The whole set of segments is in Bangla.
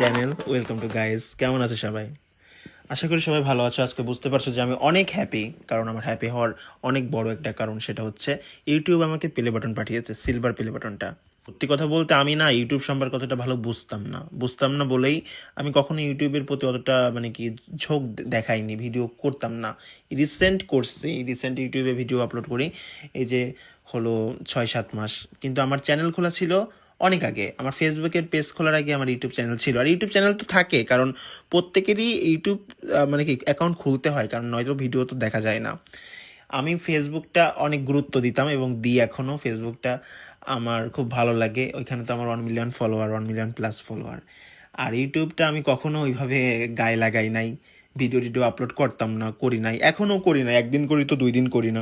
চ্যানেল। Welcome to guys. কেমন আছো সবাই? আশা করি সবাই ভালো আছো। আজকে বুঝতে পারছো যে আমি অনেক হ্যাপি, কারণ আমার হ্যাপি হওয়ার অনেক বড় একটা কারণ, সেটা হচ্ছে ইউটিউব আমাকে প্লে বাটন পাঠিয়েছে, সিলভার প্লে বাটনটা। সত্যি কথা বলতে আমি না ইউটিউব সম্পর্কে অতটা ভালো বুঝতাম না বলেই আমি কখনো ইউটিউবের প্রতি অতটা মানে কি ঝোঁক দেখাইনি, ভিডিও করতাম না। রিসেন্ট ইউটিউবে ভিডিও আপলোড করি, এই যে হলো 6-7 মাস। কিন্তু আমার চ্যানেল খোলা ছিল অনেক আগে। আমার ফেসবুকের পেজ খোলার আগে আমার ইউটিউব চ্যানেল ছিল। আর ইউটিউব চ্যানেল তো থাকে, কারণ প্রত্যেকেরই ইউটিউব মানে কি অ্যাকাউন্ট খুলতে হয়, কারণ নয়তো ভিডিও তো দেখা যায় না। আমি ফেসবুকটা অনেক গুরুত্ব দিতাম এবং দিই এখনও। ফেসবুকটা আমার খুব ভালো লাগে, ওইখানে তো আমার 1 million follower, 1 million plus follower. আর ইউটিউবটা আমি কখনো ওইভাবে গায়ে লাগাই নাই, ভিডিও আপলোড করতাম না, করি নাই, এখনও করি না। একদিন করি তো 2 দিন করি না।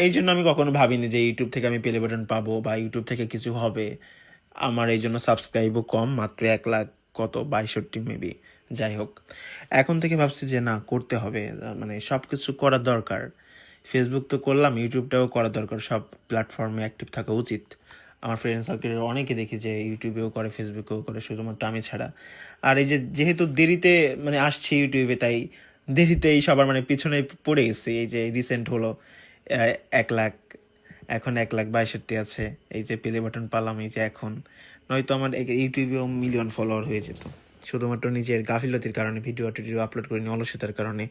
এই জন্য আমি কখনো ভাবিনি যে ইউটিউব থেকে আমি প্লে বাটন পাবো বা ইউটিউব থেকে কিছু হবে। আমার এই জন্য সাবস্ক্রাইবও কম, মাত্র 1 লাখ কত 62 মেবি। যাই হোক, এখন থেকে ভাবছি যে না, করতে হবে, মানে সব কিছু করা দরকার। ফেসবুক তো করলাম, ইউটিউবটাও করা দরকার, সব প্ল্যাটফর্মে অ্যাক্টিভ থাকা উচিত। আমার ফ্রেন্ড সার্কেলের অনেকে দেখি যে ইউটিউবেও করে, ফেসবুকেও করে, শুধুমাত্র আমি ছাড়া। আর এই যে যেহেতু দেরিতে মানে আসছি ইউটিউবে, তাই দেরিতেই সবার মানে পিছনে পড়ে গেছি। এই যে রিসেন্ট হলো 1 লাখ, এখন 1,62,000 আছে। এই যে প্লে বাটন পালাম এই যে এখন, নয়তো আমার ইউটিউবেও মিলিয়ন ফলোয়ার হয়ে যেত। শুধুমাত্র নিজের গাফিলতির কারণে ভিডিও আপলোড করিনি, অলসতার কারণে।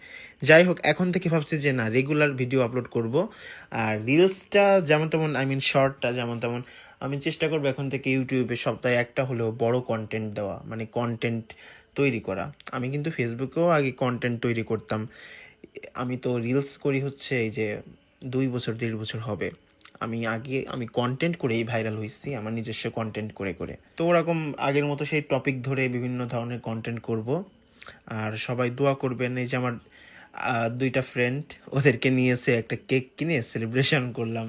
যাই হোক, এখন থেকে ভাবছি যে না, রেগুলার ভিডিও আপলোড করব। আর রিলসটা যেমন তেমন, শর্টটা যেমন তেমন আমি চেষ্টা করবো এখন থেকে ইউটিউবে সপ্তাহে একটা হলেও বড় কন্টেন্ট দেওয়া, মানে কন্টেন্ট তৈরি করা। আমি কিন্তু ফেসবুকেও আগে কন্টেন্ট তৈরি করতাম। আমি তো রিলস করি হচ্ছে এই যে 2 বছর 1.5 বছর হবে। আমি কন্টেন্ট করেই ভাইরাল হয়েছি, আমার নিজস্ব কন্টেন্ট করে করে। তো ওরকম আগের মতো সেই টপিক ধরে বিভিন্ন ধরনের কন্টেন্ট করব। আর সবাই দোয়া করবেন। এই যে আমার 2টা ফ্রেন্ড, ওদেরকে নিয়েছে একটা কেক কিনে সেলিব্রেশন করলাম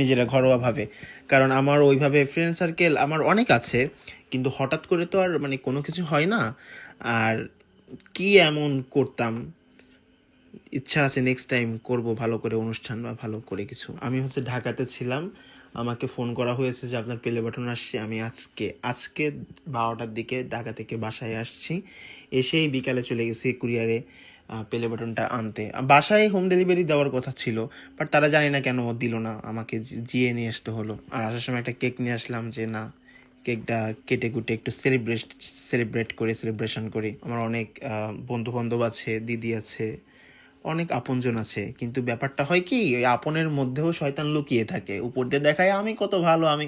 নিজেরা ঘরোয়াভাবে। কারণ আমার ওইভাবে ফ্রেন্ড সার্কেল আমার অনেক আছে, কিন্তু হঠাৎ করে তো আর মানে কোনো কিছু হয় না। আর কি এমন করতাম, ইচ্ছা আছে নেক্সট টাইম করব ভালো করে অনুষ্ঠান বা ভালো করে কিছু। আমি হচ্ছে ঢাকাতে ছিলাম, আমাকে ফোন করা হয়েছে যে আপনার প্লে বাটন আসছে। আমি আজকে 12টার দিকে ঢাকা থেকে বাসায় আসছি, এসেই বিকালে চলে গেছি কুরিয়ারে প্লে বাটনটা আনতে। বাসায় হোম ডেলিভারি দেওয়ার কথা ছিল, বাট তারা জানি না কেন দিল না, আমাকে জিয়ে নিয়ে আসতে হলো। আর আসার সময় একটা কেক নিয়ে আসলাম যে না, কেকটা কেটে কুটে একটু সেলিব্রেশন করি। আমার অনেক বন্ধু বান্ধব আছে, দিদি আছে, অনেক আপনজন আছে। কিন্তু ব্যাপারটা হয় কি, ওই আপনের মধ্যেও শয়তান লুকিয়ে থাকে। উপর দিয়ে দেখায় আমি কত ভালো, আমি